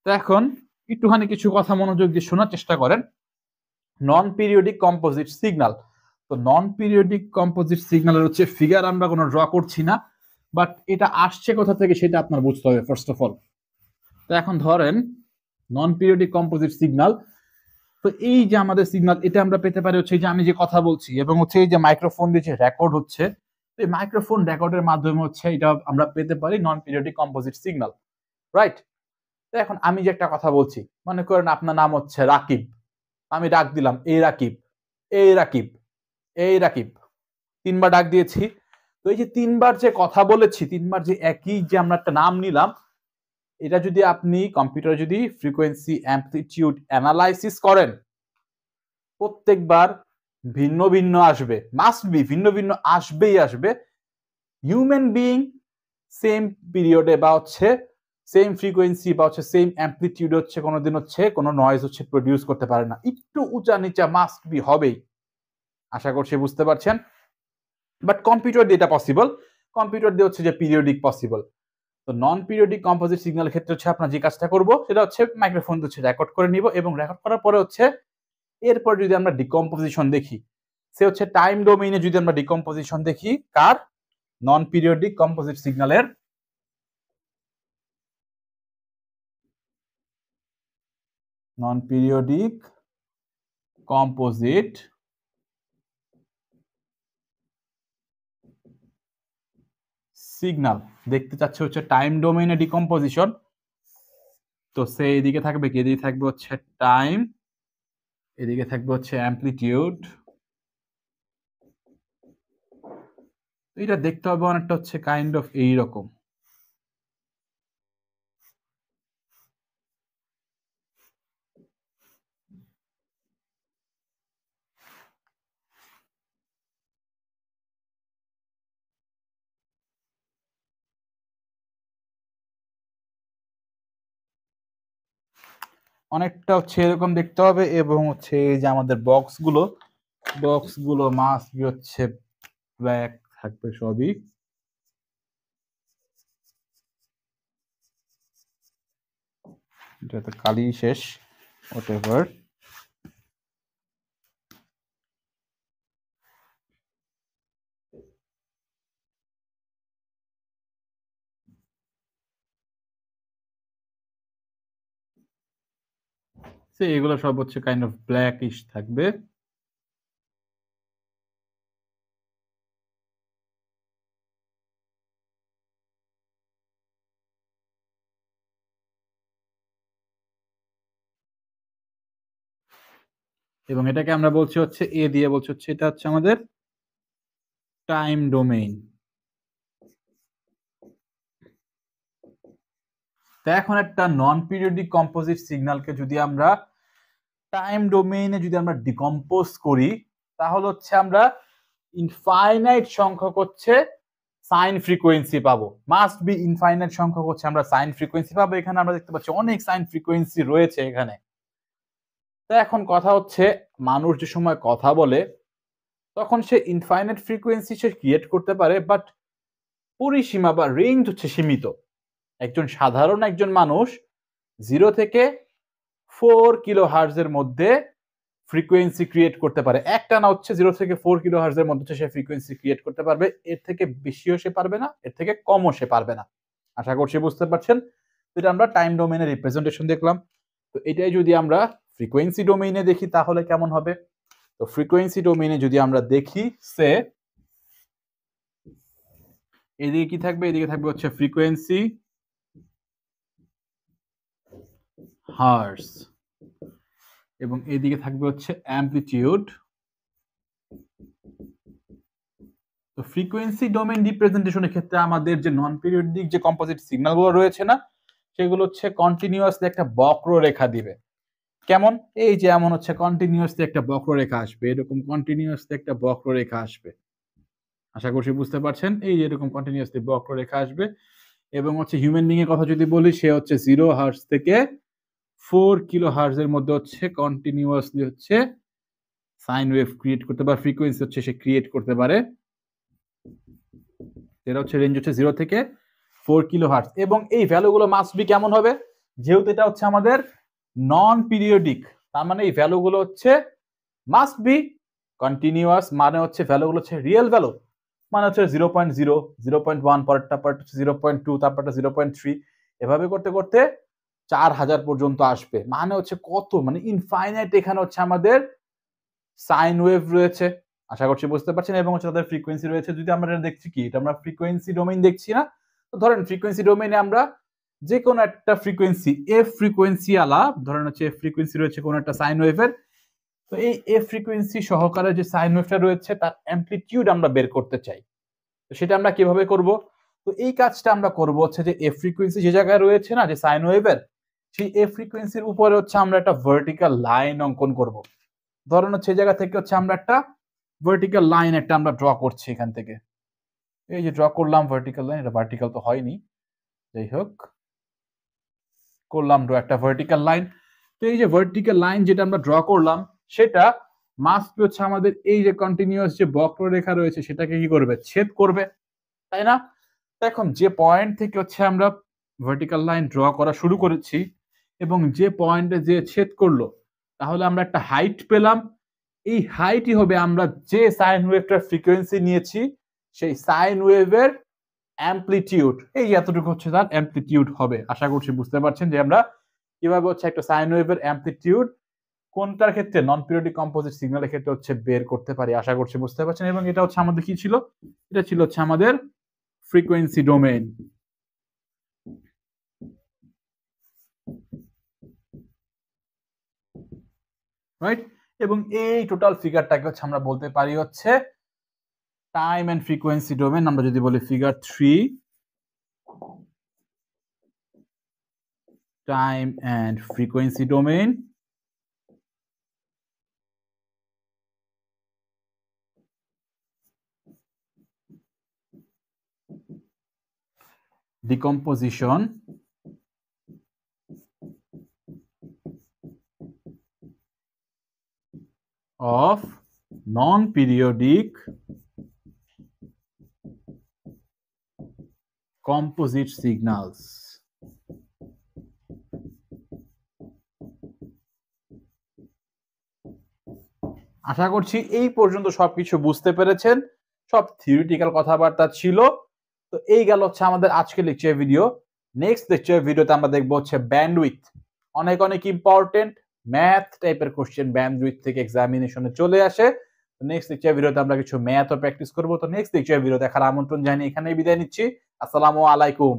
তো এখন একটুখানি কিছু কথা মনোযোগ দিয়ে শোনার চেষ্টা করেন। নন পিরিয়ডিক কম্পোজিট সিগন্যাল। তো নন পিরিয়ডিক কম্পোজিট সিগন্যালের হচ্ছে ফিগার আমরা কোনো ড্র করছি না, বাট এটা আসছে কোথা থেকে সেটা আপনার বুঝতে হবে ফার্স্ট অফ অল। তো এখন ধরেন নন পিরিয়ডিক কম্পোজিট সিগন্যাল, তো এই যে আমাদের সিগন্যাল এটা আমরা পেতে পারি হচ্ছে যে আমি যে কথা বলছি এবং হচ্ছে এই যে মাইক্রোফোন দিয়ে যে রেকর্ড হচ্ছে, এই মাইক্রোফোন রেকর্ডের মাধ্যমে হচ্ছে এটা আমরা পেতে পারি নন পিরিয়ডিক কম্পোজিট সিগন্যাল, রাইট? তো এখন আমি যে একটা কথা বলছি, মনে করেন আপনার নাম হচ্ছে রাকিব, আমি ডাক দিলাম এই রাকিব, এই রাকিব, এই রাকিব, তিনবার ডাক দিয়েছি। তো এই যে তিনবার যে কথা বলেছি, তিনবার যে একই যে আমরা একটা নাম নিলাম, এটা যদি আপনি কম্পিউটারে যদি ফ্রিকোয়েন্সি অ্যামপ্লিটিউড অ্যানালাইসিস করেন, প্রত্যেকবার ভিন্ন ভিন্ন আসবে, মাস্ট বি ভিন্ন ভিন্ন আসবেই আসবে। হিউম্যান বিইং সেম পিরিয়ডে বা হচ্ছে সেম ফ্রিকোয়েন্সি বা হচ্ছে সেম অ্যামপ্লিটিউড হচ্ছে কোনোদিন হচ্ছে কোনো নয়েজ হচ্ছে প্রডিউস করতে পারে না, একটু উঁচা নিচা মাস্ট বি হবেই। আশা করছি বুঝতে পারছেন। বাট কম্পিউটার দিয়ে এটা পসিবল, কম্পিউটার দিয়ে হচ্ছে যে পিরিয়ডিক পসিবল। তো নন পিরিয়ডিক কম্পোজিট সিগন্যালের ক্ষেত্রে হচ্ছে আপনার যে কাজটা করবো সেটা হচ্ছে মাইক্রোফোন হচ্ছে রেকর্ড করে নিব, এবং রেকর্ড করার পরে হচ্ছে এরপর যদি আমরা ডিকম্পোজিশন দেখি, সে হচ্ছে টাইম ডোমেইনে যদি আমরা ডিকম্পোজিশন দেখি কার, নন পিরিয়ডিক কম্পোজিট সিগন্যালের, নন পিরিয়ডিক কম্পোজিট সিগন্যাল দেখতে চাচ্ছে হচ্ছে টাইম ডোমেইনে ডিকম্পোজিশন। তো সে এদিকে থাকবে কি, এদিকে থাকবে হচ্ছে টাইম, এদিকে থাকবে হচ্ছে অ্যামপ্লিটিউড। এটা দেখতে হবে অনেকটা হচ্ছে কাইন্ড অফ এইরকম। অনেকটা হচ্ছে এরকম দেখতে হবে, এবং হচ্ছে এই যে আমাদের বক্সগুলো মাস্ট বি হচ্ছে ব্ল্যাক থাকবে সবই। এটা তো কালি শেষ, হোয়াটএভার। এগুলো সব হচ্ছে কাইন্ড অফ ব্ল্যাকিশ থাকবে। এবং এটাকে আমরা বলছি হচ্ছে এ দিয়ে বলছি হচ্ছে এটা হচ্ছে আমাদের টাইম ডোমেইন। তো এখন একটা নন পিরিয়ডিক কম্পোজিট সিগন্যালকে যদি আমরা টাইম ডোমেইনে যদি আমরা ডিকম্পোজ করি, তাহলে হচ্ছে আমরা ইনফাইনাইট সংখ্যক হচ্ছে সাইন ফ্রিকোয়েন্সি পাবো, মাস্ট বি ইনফাইনাইট সংখ্যক হচ্ছে আমরা সাইন ফ্রিকোয়েন্সি পাবো। এখানে আমরা দেখতে পাচ্ছি অনেক সাইন ফ্রিকোয়েন্সি রয়েছে এখানে। তো এখন কথা হচ্ছে মানুষ যে সময় কথা বলে তখন সে ইনফাইনাইট ফ্রিকোয়েন্সি সে ক্রিয়েট করতে পারে, বাট পরিসীমা বা রেঞ্জ হচ্ছে সীমিত। সাধারণ একজন মানুষ 0 থেকে 4 কিলো হার্জের মধ্যে ফ্রিকোয়েন্সি ক্রিয়েট করতে পারে, একটা না হচ্ছে 0 থেকে 4 কিলো হার্জের মধ্যে সে ফ্রিকোয়েন্সি ক্রিয়েট করতে পারবে। এর থেকে বেশিও সে পারবে না, এর থেকে কমও সে পারবে না। আশা করছি বুঝতে পারছেন। এটা আমরা টাইম ডোমেইনের রিপ্রেজেন্টেশন দেখলাম। তো এটাই যদি আমরা ফ্রিকোয়েন্সি ডোমেইনে দেখি তাহলে কেমন হবে। তো ফ্রিকোয়েন্সি ডোমেইনে যদি আমরা দেখি, সে এদিকে কি থাকবে, এদিকে থাকবে হচ্ছে ফ্রিকোয়েন্সি হার্স, এবং এদিকে থাকবে হচ্ছে অ্যামপ্লিটিউড। তো ফ্রিকোয়েন্সি ডোমেইন রিপ্রেজেন্টেশনের ক্ষেত্রে আমাদের যে নন পিরিয়ডিক যে কম্পোজিট সিগন্যালগুলো রয়েছে না, সেগুলো হচ্ছে কন্টিনিউয়াসলি একটা বক্ররেখা দিবে। কেমন, এই যে এমন হচ্ছে কন্টিনিউয়াসলি একটা বক্ররেখা আসবে, এরকম কন্টিনিউয়াসলি একটা বক্ররেখা আসবে। আশা করছি বুঝতে পারছেন। এই যে এরকম কন্টিনিউয়াসলি বক্ররেখা আসবে, এবং হচ্ছে হিউম্যান বিং এর কথা যদি বলি, সে হচ্ছে 0 হার্জ থেকে 4 কিলো হার্জের মধ্যে হচ্ছে কন্টিনিউয়াসলি হচ্ছে সাইন ওয়েভ ক্রিয়েট করতে পারে, ফ্রিকোয়েন্সি হচ্ছে সে ক্রিয়েট করতে পারে। এটা হচ্ছে রেঞ্জ হচ্ছে 0 থেকে 4 কিলো হার্জ, এবং এই ভ্যালুগুলো মাস্ট বি কেমন হবে, যেহেতু এটা হচ্ছে আমাদের নন পিরিয়ডিক, তার মানে এই ভ্যালুগুলো হচ্ছে মাস্ট বি কন্টিনিউয়াস, মানে হচ্ছে ভ্যালুগুলো হচ্ছে রিয়েল ভ্যালু, মানে হচ্ছে 0.0, 0.1, পরেরটা 0.2, তারপরটা 0.3, এভাবে করতে করতে 4000 পর্যন্ত আসবে। মানে হচ্ছে কত, মানে ইনফাইনাইট এখানে হচ্ছে আমাদের সাইন ওয়েভ রয়েছে, আশা করছি বুঝতে পারছেন, এবং হচ্ছে তাদের ফ্রিকোয়েন্সি রয়েছে। যদি আমরা এটা দেখছি কি, এটা আমরা ফ্রিকোয়েন্সি ডোমেইন দেখছি না, তো ধরেন ফ্রিকোয়েন্সি ডোমেইনে আমরা যে কোনো একটা ফ্রিকোয়েন্সি, এফ ফ্রিকোয়েন্সি আলা, ধরেন হচ্ছে এফ ফ্রিকোয়েন্সি রয়েছে কোনো একটা সাইন ওয়েভের, তো এই এফ ফ্রিকোয়েন্সি সহকারে যে সাইন ওয়েভটা রয়েছে তার অ্যামপ্লিটিউড আমরা বের করতে চাই। তো সেটা আমরা কিভাবে করব? তো এই কাজটা আমরা করব হচ্ছে যে এফ ফ্রিকোয়েন্সি যে জায়গায় রয়েছে না, যে সাইন ওয়েভের, সেই এফ ফ্রিকোয়েন্সির উপরে হচ্ছে আমরা একটা ভার্টিক্যাল লাইন অঙ্কন করব। ধরেন হচ্ছে এই জায়গা থেকে হচ্ছে আমরা একটা ভার্টিক্যাল লাইন একটা আমরা ড্র করছি এখান থেকে, এই যে ড্র করলাম ভার্টিক্যাল লাইন, এটা ভার্টিক্যাল তো হয়নি, যাই হোক করলাম ড্র একটা ভার্টিক্যাল লাইন। তো এই যে ভার্টিক্যাল লাইন যেটা আমরা ড্র করলাম, সেটা মাস্ট হচ্ছে আমাদের এই যে কন্টিনিউয়াস যে বক্ররেখা রয়েছে সেটাকে কি করবে, ছেদ করবে, তাই না? এখন যে পয়েন্ট থেকে হচ্ছে আমরা ভার্টিক্যাল লাইন ড্র করা শুরু করেছি এবং যে পয়েন্টে যে ছেদ করলো, তাহলে আমরা একটা হাইট পেলাম। এই হাইটই হবে আমরা যে সাইন ওয়েভটার ফ্রিকোয়েন্সি নিয়েছি সেই সাইন ওয়েভের অ্যামপ্লিটিউড, এই এতটুকু হচ্ছে তার অ্যামপ্লিটিউড হবে। আশা করছি বুঝতে পারছেন যে আমরা কিভাবে হচ্ছে একটা সাইন ওয়েভের অ্যামপ্লিটিউড কোনটার ক্ষেত্রে, নন পিরিয়ডিক কম্পোজিট সিগন্যালের ক্ষেত্রে হচ্ছে বের করতে পারি। আশা করছি বুঝতে পারছেন। এবং এটা হচ্ছে আমাদের কি ছিল, এটা ছিল হচ্ছে আমাদের ফ্রিকোয়েন্সি ডোমেইন, রাইট? এবং এই টোটাল ফিগারটাকে হচ্ছে আমরা বলতে পারি হচ্ছে টাইম এন্ড ফ্রিকোয়েন্সি ডোমেইন। আমরা যদি বলি figure 3, time and frequency domain, decomposition of non-periodic composite signals. আশা করছি এই পর্যন্ত সবকিছু বুঝতে পেরেছেন, সব থিওরিটিক্যাল কথাবার্তা ছিল। তো এই গেল হচ্ছে আমাদের আজকের লেকচার ভিডিও। নেক্সট লেকচার ভিডিওতে আমরা দেখবো হচ্ছে ব্যান্ডউইথ, অনেক অনেক ইম্পর্টেন্ট ম্যাথ টাইপের কোশ্চেন ব্যান্ডউইথ থেকে এক্সামিনেশনে চলে আসে। নেক্সট লেকচার ভিডিওতে আমরা কিছু ম্যাথও প্র্যাকটিস করবো। তো নেক্সট লেকচার ভিডিও দেখার আমন্ত্রণ জানিয়ে এখানেই বিদায় নিচ্ছি। আসসালামু আলাইকুম।